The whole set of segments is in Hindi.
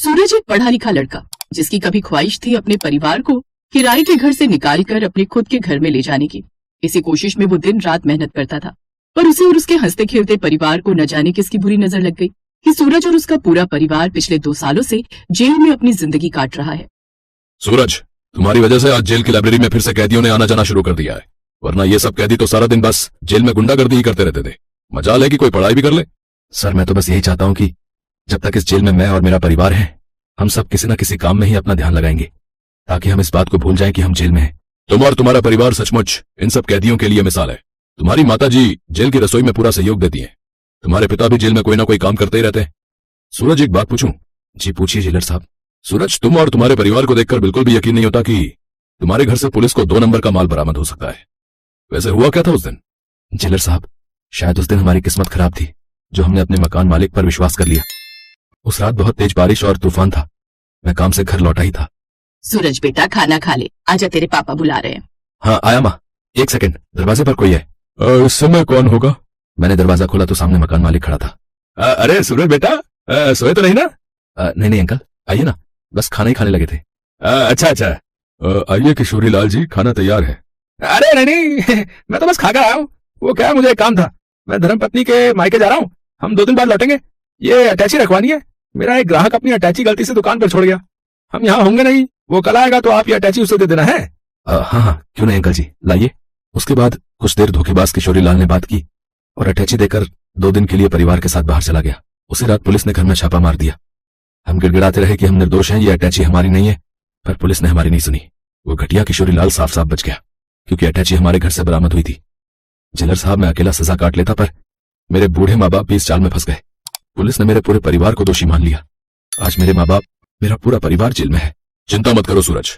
सूरज एक पढ़ा लिखा लड़का जिसकी कभी ख्वाहिश थी अपने परिवार को किराए के घर से निकालकर अपने खुद के घर में ले जाने की। इसी कोशिश में वो दिन रात मेहनत करता था, पर उसे और उसके हंसते खेलते परिवार को न जाने किसकी बुरी नजर लग गई कि सूरज और उसका पूरा परिवार पिछले 2 सालों से जेल में अपनी जिंदगी काट रहा है। सूरज, तुम्हारी वजह से आज जेल की लाइब्रेरी में फिर से कैदियों ने आना जाना शुरू कर दिया है, वरना ये सब कैदी तो सारा दिन बस जेल में गुंडागर्दी ही करते रहते थे। मजाल है कि कोई पढ़ाई भी कर ले। सर, मैं तो बस यही चाहता हूँ कि जब तक इस जेल में मैं और मेरा परिवार है, हम सब किसी न किसी काम में ही अपना ध्यान लगाएंगे ताकि हम इस बात को भूल जाएं कि हम जेल में हैं। तुम और तुम्हारा परिवार सचमुच इन सब कैदियों के लिए मिसाल है। तुम्हारी माताजी जेल की रसोई में पूरा सहयोग देती हैं। तुम्हारे पिता भी जेल में कोई ना कोई काम करते ही रहते हैं। सूरज, एक बात पूछूं? जी पूछिए जेलर साहब। सूरज, तुम और तुम्हारे परिवार को देखकर बिल्कुल भी यकीन नहीं होता कि तुम्हारे घर से पुलिस को 2 नंबर का माल बरामद हो सकता है। वैसे हुआ क्या था उस दिन? जेलर साहब, शायद उस दिन हमारी किस्मत खराब थी जो हमने अपने मकान मालिक पर विश्वास कर लिया। उस रात बहुत तेज बारिश और तूफान था। मैं काम से घर लौटा ही था। सूरज बेटा, खाना खा ले, आजा, तेरे पापा बुला रहे हैं। हाँ आया माँ। 1 सेकंड, दरवाजे पर कोई है। इस समय कौन होगा? मैंने दरवाजा खोला तो सामने मकान मालिक खड़ा था। अरे सूरज बेटा, सोए तो नहीं ना? नहीं अंकल, आइए ना, बस खाना ही खाने लगे थे। अच्छा, आइए किशोरी लाल जी, खाना तैयार है। अरे नहीं, मैं तो बस खाकर आया हूँ। वो क्या है, मुझे एक काम था। मैं धर्मपत्नी के मायके जा रहा हूँ, हम 2 दिन बाद लौटेंगे। ये अटैची रखवानी है। मेरा एक ग्राहक अपनी अटैची गलती से दुकान पर छोड़ गया। हम यहाँ होंगे नहीं, वो कल आएगा तो आप ये अटैची उसे दे देना है। हाँ, क्यों नहीं अंकल जी, लाइए। उसके बाद कुछ देर धोखेबाज किशोरी लाल ने बात की और अटैची देकर 2 दिन के लिए परिवार के साथ बाहर चला गया। उसी रात पुलिस ने घर में छापा मार दिया। हम गिड़गिड़ाते रहे कि हम निर्दोष हैं, ये अटैची हमारी नहीं है, पर पुलिस ने हमारी नहीं सुनी। वो घटिया किशोरी लाल साफ साफ बच गया क्योंकि अटैची हमारे घर से बरामद हुई थी। जेलर साहब, मैं अकेला सजा काट लेता, पर मेरे बूढ़े माँ बाप भी इस चाल में फंस गए। पुलिस ने मेरे पूरे परिवार को दोषी मान लिया। आज मेरे माँ बाप, मेरा पूरा परिवार जेल में है। चिंता मत करो सूरज,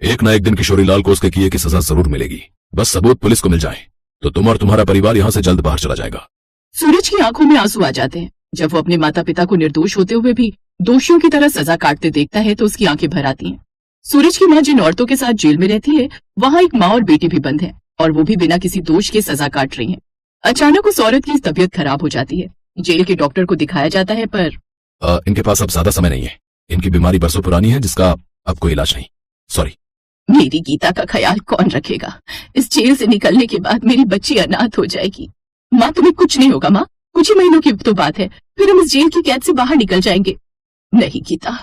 एक ना एक दिन किशोरी लाल को उसके किए की सजा जरूर मिलेगी। बस सबूत पुलिस को मिल जाए तो तुम और तुम्हारा परिवार यहाँ से जल्द बाहर चला जाएगा। सूरज की आंखों में आंसू आ जाते हैं। जब वो अपने माता पिता को निर्दोष होते हुए भी दोषियों की तरह सजा काटते देखता है तो उसकी आंखें भर आती हैं। सूरज की माँ जिन औरतों के साथ जेल में रहती है, वहाँ एक माँ और बेटी भी बंद है और वो भी बिना किसी दोष के सजा काट रही हैं। अचानक उस औरत की तबीयत खराब हो जाती है। जेल के डॉक्टर को दिखाया जाता है, पर इनके पास अब ज्यादा समय नहीं है। इनकी बीमारी बरसों पुरानी है जिसका अब कोई इलाज नहीं। सॉरी। मेरी गीता का ख्याल कौन रखेगा? इस जेल से निकलने के बाद मेरी बच्ची अनाथ हो जाएगी। माँ, तुम्हें कुछ नहीं होगा माँ, कुछ ही महीनों की तो बात है, फिर हम इस जेल की कैद से बाहर निकल जाएंगे। नहीं गीता,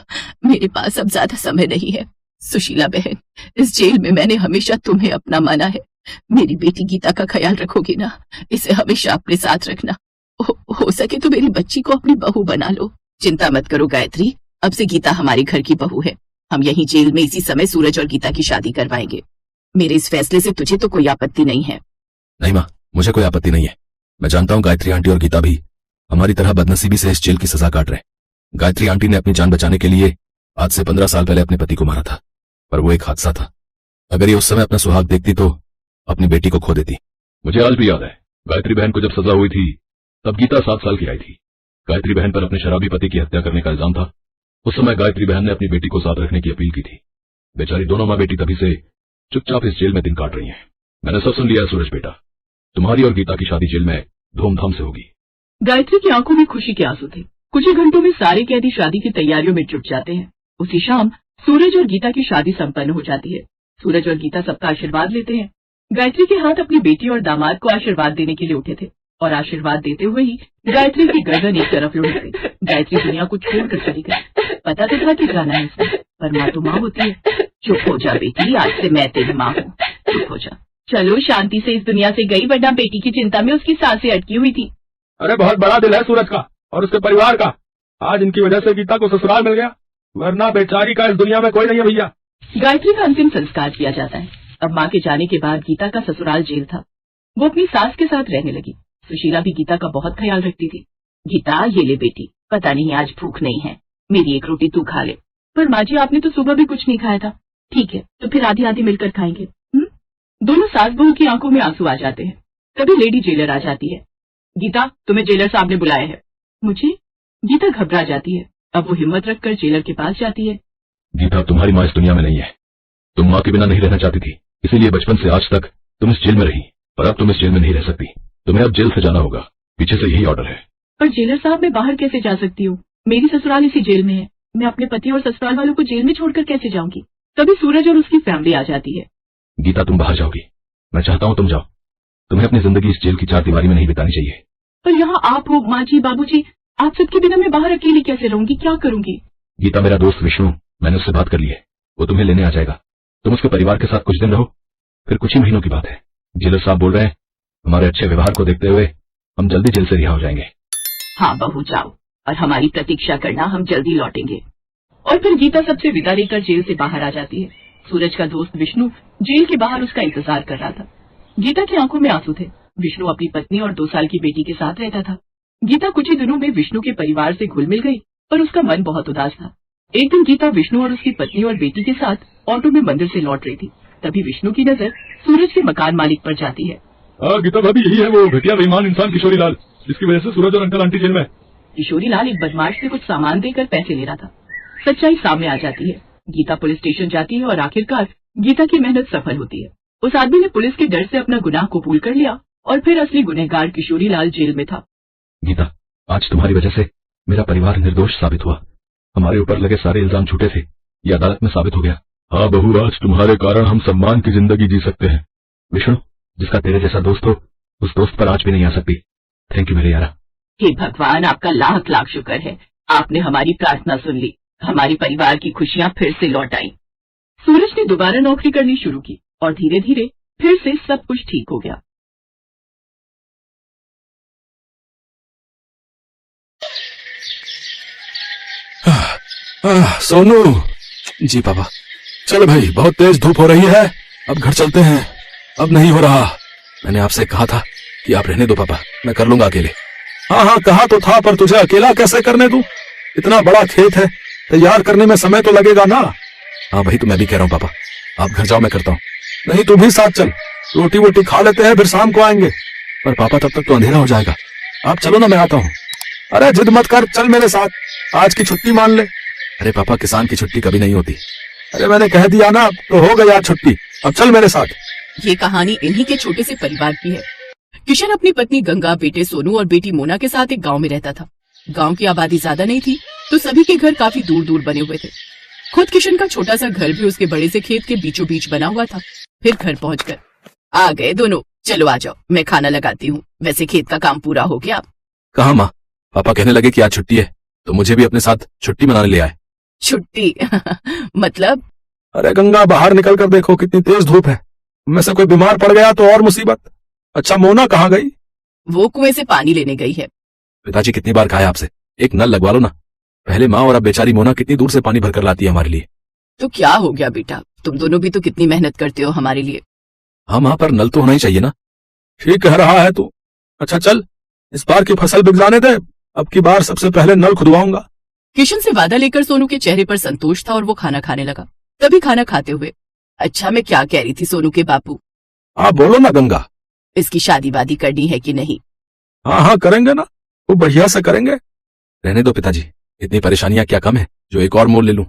मेरे पास अब ज्यादा समय नहीं है। सुशीला बहन, इस जेल में मैंने हमेशा तुम्हें अपना माना है। मेरी बेटी गीता का ख्याल रखोगी ना? इसे हमेशा अपने साथ रखना। हो सके तो मेरी बच्ची को अपनी बहू बना लो। चिंता मत करो गायत्री, अब से गीता हमारे घर की बहू है। हम यहीं जेल में इसी समय सूरज और गीता की शादी करवाएंगे। मेरे इस फैसले से तुझे तो कोई आपत्ति नहीं है? नहीं माँ, मुझे कोई आपत्ति नहीं है। मैं जानता हूँ गायत्री आंटी और गीता भी हमारी तरह बदनसीबी से इस जेल की सजा काट रहे हैं। गायत्री आंटी ने अपनी जान बचाने के लिए आज से 15 साल पहले अपने पति को मारा था, पर वो एक हादसा था। अगर ये उस समय अपना सुहाग देखती तो अपनी बेटी को खो देती। मुझे आज भी याद है, गायत्री बहन को जब सजा हुई थी तब गीता 7 साल की आई थी। गायत्री बहन पर अपने शराबी पति की हत्या करने का इल्जाम था। उस समय गायत्री बहन ने अपनी बेटी को साथ रखने की अपील की थी। बेचारी दोनों माँ बेटी तभी से चुपचाप इस जेल में दिन काट रही हैं। मैंने सब सुन लिया है सूरज बेटा, तुम्हारी और गीता की शादी जेल में धूमधाम से होगी। गायत्री की आंखों में खुशी के आंसू थे। कुछ ही घंटों में सारे कैदी शादी की तैयारियों में जुट जाते हैं। उसी शाम सूरज और गीता की शादी संपन्न हो जाती है। सूरज और गीता सबका आशीर्वाद लेते हैं। गायत्री के हाथ अपनी बेटी और दामाद को आशीर्वाद देने के लिए उठे थे और आशीर्वाद देते हुए ही गायत्री की गर्दन एक तरफ लुढ़क गई। गायत्री दुनिया को छोड़कर चली गई। पता तो था कि जाना है इसने, पर माँ तो माँ होती है। चुप हो जा बेटी, आज से मैं तेरी माँ हूँ, चुप हो जा। चलो, शांति से इस दुनिया से गई, वरना बेटी की चिंता में उसकी सांसें अटकी हुई थी। अरे बहुत बड़ा दिल है सूरज का और उसके परिवार का। आज इनकी वजह से गीता को ससुराल मिल गया, वरना बेचारी का इस दुनिया में कोई नहीं है भैया। गायत्री का अंतिम संस्कार किया जाता है। अब माँ के जाने के बाद गीता का ससुराल जेल था। वो अपनी सास के साथ रहने लगी। सुशीला भी गीता का बहुत ख्याल रखती थी। गीता, ये ले बेटी, पता नहीं आज भूख नहीं है, मेरी एक रोटी तू खा ले। पर माँ जी, आपने तो सुबह भी कुछ नहीं खाया था। ठीक है, तो फिर आधी आधी मिलकर खाएंगे। दोनों सास बहू की आंखों में आंसू आ जाते हैं। तभी लेडी जेलर आ जाती है। गीता, तुम्हें जेलर साहब ने बुलाया है। मुझे? गीता घबरा जाती है। अब वो हिम्मत रखकर जेलर के पास जाती है। गीता, तुम्हारी माँ इस दुनिया में नहीं है। तुम माँ के बिना नहीं रहना चाहती थी, इसीलिए बचपन से आज तक तुम इस जेल में रही, पर अब तुम इस जेल में नहीं रह सकती। तुम्हें अब जेल से जाना होगा, पीछे से यही ऑर्डर है। पर जेलर साहब, मैं बाहर कैसे जा सकती हूँ? मेरी ससुराल इसी जेल में है। मैं अपने पति और ससुराल वालों को जेल में छोड़कर कैसे जाऊंगी? तभी सूरज और उसकी फैमिली आ जाती है। गीता, तुम बाहर जाओगी। मैं चाहता हूँ तुम जाओ। तुम्हें अपनी जिंदगी इस जेल की चार दीवारी में नहीं बितानी चाहिए। पर यहाँ आप हो, माँ जी, बाबूजी, आप सबके बिना मैं बाहर अकेली कैसे रहूंगी? क्या करूंगी? गीता, मेरा दोस्त विष्णु, मैंने उससे बात कर ली है। वो तुम्हें लेने आ जाएगा। तुम उसके परिवार के साथ कुछ दिन रहो, फिर कुछ ही महीनों की बात है। जेलर साहब बोल रहे हैं हमारे अच्छे व्यवहार को देखते हुए हम जल्दी जेल से रिहा हो जाएंगे। हाँ बहू, जाओ और हमारी प्रतीक्षा करना, हम जल्दी लौटेंगे। और फिर गीता सबसे विदा लेकर जेल से बाहर आ जाती है। सूरज का दोस्त विष्णु जेल के बाहर उसका इंतजार कर रहा था। गीता की आंखों में आंसू थे। विष्णु अपनी पत्नी और 2 साल की बेटी के साथ रहता था। गीता कुछ ही दिनों में विष्णु के परिवार से घुल मिल गई, पर उसका मन बहुत उदास था। एक दिन गीता विष्णु और उसकी पत्नी और बेटी के साथ ऑटो में मंदिर से लौट रही थी। तभी विष्णु की नजर सूरज के मकान मालिक पर जाती है। गीता भाभी, यही है वो घटिया बेईमान इंसान किशोरी लाल, जिसकी वजह से सूरज और अंकल आंटी जेल में। किशोरी लाल एक बदमाश से कुछ सामान देकर पैसे ले रहा था। सच्चाई सामने आ जाती है। गीता पुलिस स्टेशन जाती है और आखिरकार गीता की मेहनत सफल होती है। उस आदमी ने पुलिस के डर से अपना गुनाह कबूल कर लिया और फिर असली गुनहगार किशोरी लाल जेल में था। गीता, आज तुम्हारी वजह से मेरा परिवार निर्दोष साबित हुआ। हमारे ऊपर लगे सारे इल्जाम झूठे थे, ये अदालत में साबित हो गया। हाँ बहू, आज तुम्हारे कारण हम सम्मान की जिंदगी जी सकते हैं। विष्णु, जिसका तेरे जैसा दोस्त हो, उस दोस्त पर आज भी नहीं आ सकती। थैंक यू मेरे यारा। हे भगवान, आपका लाख लाख शुक्र है। आपने हमारी प्रार्थना सुन ली। हमारे परिवार की खुशियां फिर से लौट आई। सूरज ने दोबारा नौकरी करनी शुरू की और धीरे धीरे फिर से सब कुछ ठीक हो गया। सोनू। जी पापा। चलो भाई, बहुत तेज धूप हो रही है, अब घर चलते हैं। अब नहीं हो रहा। मैंने आपसे कहा था कि आप रहने दो पापा, मैं कर लूंगा अकेले। हाँ हाँ, कहा तो था, पर तुझे अकेला कैसे करने दूं? इतना बड़ा खेत है, तैयार करने में समय तो लगेगा ना। हाँ भाई, तो मैं भी कह रहा हूँ पापा, आप घर जाओ, मैं करता हूँ। नहीं, तुम भी साथ चल, रोटी वोटी खा लेते हैं, फिर शाम को आएंगे। पर पापा, तब तक तो अंधेरा हो जाएगा। आप चलो ना, मैं आता हूँ। अरे जिद मत कर, चल मेरे साथ, आज की छुट्टी मान ले। अरे पापा, किसान की छुट्टी कभी नहीं होती। अरे मैंने कह दिया ना, तो हो गई आज छुट्टी, अब चल मेरे साथ। ये कहानी इन्हीं के छोटे से परिवार की है। किशन अपनी पत्नी गंगा, बेटे सोनू और बेटी मोना के साथ एक गांव में रहता था। गांव की आबादी ज्यादा नहीं थी, तो सभी के घर काफी दूर दूर बने हुए थे। खुद किशन का छोटा सा घर भी उसके बड़े से खेत के बीचों बीच बना हुआ था। फिर घर पहुंचकर आ गए दोनों। चलो आ जाओ, मैं खाना लगाती हूँ। वैसे खेत का काम पूरा हो गया। कहाँ माँ? पापा कहने लगे कि आज छुट्टी है, तो मुझे भी अपने साथ छुट्टी मनाने ले आए। छुट्टी? मतलब? अरे गंगा, बाहर निकल कर देखो, कितनी तेज धूप है। उनमें से कोई बीमार पड़ गया तो और मुसीबत। अच्छा, मोना कहाँ गई? वो कुएं से पानी लेने गई है। पिताजी कितनी बार कहा है आपसे, एक नल लगवा लो ना। पहले माँ और अब बेचारी मोना कितनी दूर से पानी भरकर लाती है हमारे लिए। तो क्या हो गया बेटा, तुम दोनों भी तो कितनी मेहनत करते हो हमारे लिए। हाँ माँ, पर नल तो होना ही चाहिए ना। ठीक कह रहा है तू। अच्छा चल, इस बार की फसल बिक जाने दे, अब की बार सबसे पहले नल खुदवाऊंगा। किशन से वादा लेकर सोनू के चेहरे पर संतोष था और वो खाना खाने लगा। तभी खाना खाते हुए, अच्छा मैं क्या कह रही थी सोनू के बापू? हाँ बोलो ना गंगा। इसकी शादी वादी करनी है कि नहीं? हाँ हाँ करेंगे ना, वो बढ़िया से करेंगे। रहने दो पिताजी, इतनी परेशानियां क्या कम है जो एक और मोल ले लूं।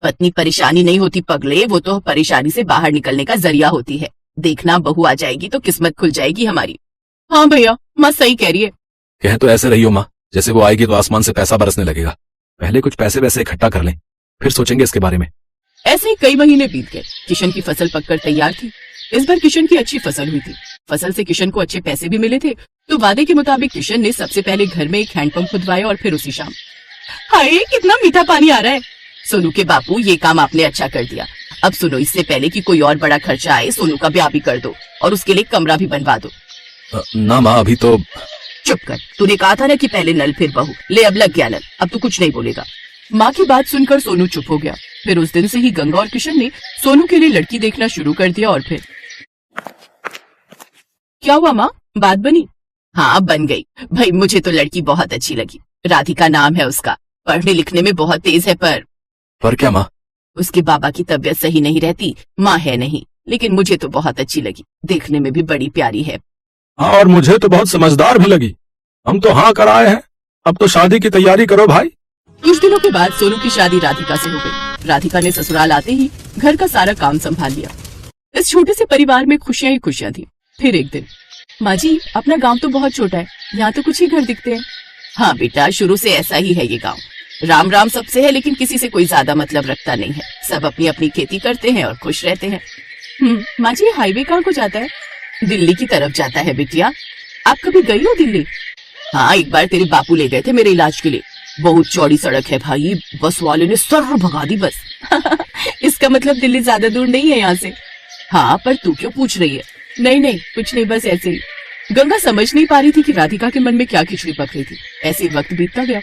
पत्नी परेशानी नहीं होती पगले, वो तो परेशानी से बाहर निकलने का जरिया होती है। देखना, बहू आ जाएगी तो किस्मत खुल जाएगी हमारी। हाँ भैया, माँ सही कह रही है। कह तो ऐसे रही हो माँ, जैसे वो आएगी तो आसमान से पैसा बरसने लगेगा। पहले कुछ पैसे वैसे इकट्ठा कर लें, फिर सोचेंगे इसके बारे में। ऐसे ही कई महीने बीत गए। किशन की फसल पककर तैयार थी। इस बार किशन की अच्छी फसल हुई थी। फसल से किशन को अच्छे पैसे भी मिले थे, तो वादे के मुताबिक किशन ने सबसे पहले घर में एक हैंडपंप खुदवाया और फिर उसी शाम। हाय, कितना मीठा पानी आ रहा है। सोनू के बापू, ये काम आपने अच्छा कर दिया। अब सुनो, इससे पहले कि कोई और बड़ा खर्चा आए, सोनू का ब्याह भी कर दो और उसके लिए कमरा भी बनवा दो। ना माँ, अभी तो। चुप कर, तूने कहा था ना कि पहले नल फिर बहू। ले, अब लग गया नल, अब तू कुछ नहीं बोलेगा। माँ की बात सुनकर सोनू चुप हो गया। फिर उस दिन से ही गंगा और किशन ने सोनू के लिए लड़की देखना शुरू कर दिया। और फिर क्या हुआ माँ, बात बनी? हाँ बन गई भाई, मुझे तो लड़की बहुत अच्छी लगी। राधिका नाम है उसका, पढ़ने लिखने में बहुत तेज है। पर क्या माँ? उसके बाबा की तबीयत सही नहीं रहती, माँ है नहीं, लेकिन मुझे तो बहुत अच्छी लगी। देखने में भी बड़ी प्यारी है। हाँ, और मुझे तो बहुत समझदार भी लगी। हम तो हाँ कराए हैं, अब तो शादी की तैयारी करो भाई। कुछ दिनों के बाद सोनू की शादी राधिका से हो गई। राधिका ने ससुराल आते ही घर का सारा काम संभाल लिया। इस छोटे से परिवार में खुशियां ही खुशियां थी। फिर एक दिन, माँ जी अपना गांव तो बहुत छोटा है, यहाँ तो कुछ ही घर दिखते हैं। हाँ बेटा, शुरू से ऐसा ही है ये गांव। राम राम सबसे है, लेकिन किसी से कोई ज्यादा मतलब रखता नहीं है। सब अपनी अपनी खेती करते हैं और खुश रहते हैं। माँ जी, हाईवे कहाँ को जाता है? दिल्ली की तरफ जाता है बिटिया। आप कभी गई हो दिल्ली? हाँ, एक बार तेरे बापू ले गए थे मेरे इलाज के लिए। बहुत चौड़ी सड़क है भाई, बस वाले ने सर भगा दी बस। इसका मतलब दिल्ली ज्यादा दूर नहीं है यहाँ से। हाँ, पर तू क्यों पूछ रही है? नहीं नहीं, कुछ नहीं, बस ऐसे ही। गंगा समझ नहीं पा रही थी कि राधिका के मन में क्या खिचड़ी पक रही थी। ऐसे ही वक्त बीतता गया।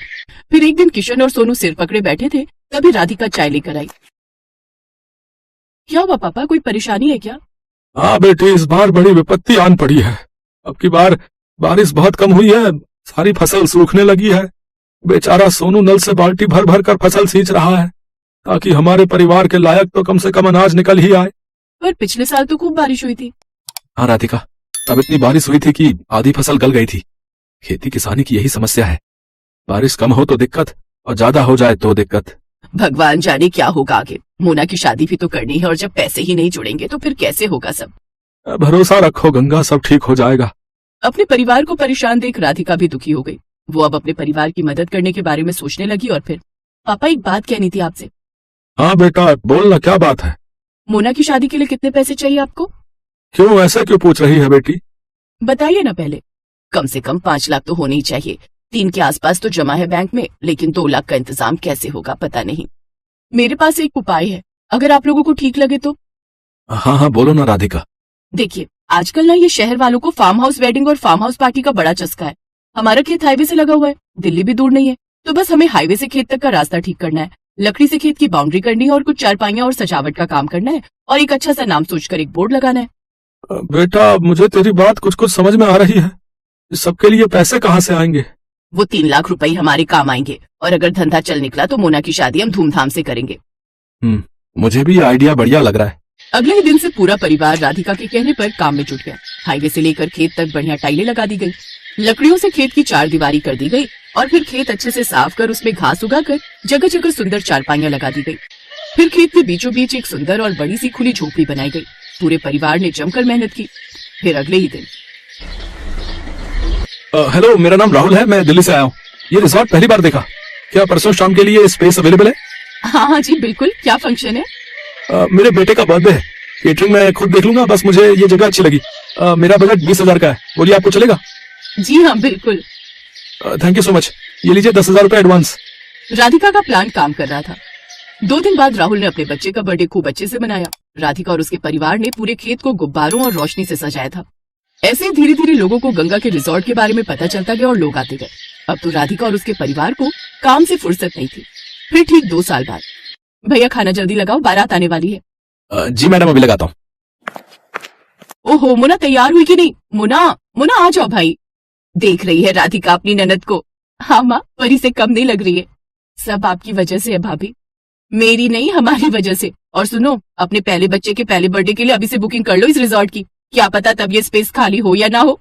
फिर एक दिन किशन और सोनू सिर पकड़े बैठे थे, तभी राधिका चाय लेकर आई। क्या हुआ पापा, कोई परेशानी है क्या? हाँ बेटी, इस बार बड़ी विपत्ति आन पड़ी है। अब की बार बारिश बहुत कम हुई है, सारी फसल सूखने लगी है। बेचारा सोनू नल से बाल्टी भर भर कर फसल सींच रहा है, ताकि हमारे परिवार के लायक तो कम से कम अनाज निकल ही आए। पर पिछले साल तो खूब बारिश हुई थी। हाँ राधिका, तब इतनी बारिश हुई थी कि आधी फसल गल गई थी। खेती किसानी की यही समस्या है, बारिश कम हो तो दिक्कत और ज्यादा हो जाए तो दिक्कत। भगवान जाने क्या होगा आगे। मोना की शादी भी तो करनी है, और जब पैसे ही नहीं जुड़ेंगे तो फिर कैसे होगा सब। भरोसा रखो गंगा, सब ठीक हो जाएगा। अपने परिवार को परेशान देख राधिका भी दुखी हो गई। वो अब अपने परिवार की मदद करने के बारे में सोचने लगी। और फिर पापा, एक बात कहनी थी आपसे। हाँ बेटा, बोलना, क्या बात है? मोना की शादी के लिए कितने पैसे चाहिए आपको? क्यों, ऐसा क्यों पूछ रही है बेटी? बताइए ना पहले। कम से कम 5 लाख तो होने ही चाहिए। 3 के आसपास तो जमा है बैंक में, लेकिन 2 लाख का इंतजाम कैसे होगा पता नहीं। मेरे पास एक उपाय है, अगर आप लोगों को ठीक लगे तो। हाँ हाँ, बोलो ना राधिका। देखिए, आजकल ना ये शहर वालों को फार्म हाउस वेडिंग और फार्म हाउस पार्टी का बड़ा चस्का है। हमारा खेत हाईवे से लगा हुआ है, दिल्ली भी दूर नहीं है, तो बस हमें हाईवे से खेत तक का रास्ता ठीक करना है, लकड़ी से खेत की बाउंड्री करनी है और कुछ चारपाइयां और सजावट का काम करना है, और एक अच्छा सा नाम सोचकर एक बोर्ड लगाना है। बेटा, मुझे तेरी बात कुछ कुछ समझ में आ रही है। इस सबके लिए पैसे कहाँ से आएंगे? वो 3 लाख रुपए हमारे काम आएंगे, और अगर धंधा चल निकला तो मोना की शादी हम धूमधाम से करेंगे। मुझे भी ये आइडिया बढ़िया लग रहा है। अगले ही दिन से पूरा परिवार राधिका के कहने पर काम में जुट गया। हाईवे से लेकर खेत तक बढ़िया टाइलें लगा दी गई, लकड़ियों से खेत की 4 दीवारी कर दी गई, और फिर खेत अच्छे से साफ कर उसमें घास उगाकर जगह जगह सुंदर चारपाइयां लगा दी गई। फिर खेत के बीचों बीच एक सुंदर और बड़ी सी खुली झोपड़ी बनाई गई। पूरे परिवार ने जमकर मेहनत की। फिर अगले ही दिन। हेलो, मेरा नाम राहुल है, मैं दिल्ली से आया हूँ। ये रिजॉर्ट पहली बार देखा। क्या परसों शाम के लिए स्पेस अवेलेबल है? हाँ जी बिल्कुल। क्या फंक्शन है? मेरे बेटे का बर्थडे है। केटरिंग मैं खुद देख लूंगा, बस मुझे ये जगह अच्छी लगी। मेरा बजट 20,000 का है। बोलिए, आपको चलेगा? जी हाँ बिल्कुल। Thank you so much. ये लीजिए 10,000 रुपए एडवांस। राधिका का प्लान काम कर रहा था। 2 दिन बाद राहुल ने अपने बच्चे का बर्थडे खूब अच्छे से मनाया। राधिका और उसके परिवार ने पूरे खेत को गुब्बारों और रोशनी से सजाया था। ऐसे ही धीरे धीरे लोगों को गंगा के रिजॉर्ट के बारे में पता चलता गया और लोग आते गए। अब तो राधिका और उसके परिवार को काम से फुर्सत नहीं थी। फिर ठीक 2 साल बाद। भैया खाना जल्दी लगाओ, बारात आने वाली है। जी मैडम, अभी लगाता हूँ। ओहो, मुना तैयार हुई कि नहीं? मुना, मुना आ जाओ भाई। देख रही है राधिका अपनी ननद को? हाँ माँ, परी से कम नहीं लग रही है। सब आपकी वजह से है भाभी, मेरी नहीं हमारी वजह से। और सुनो, अपने पहले बच्चे के पहले बर्थडे के लिए अभी से बुकिंग कर लो इस रिजॉर्ट की। क्या पता तब ये स्पेस खाली हो या ना हो।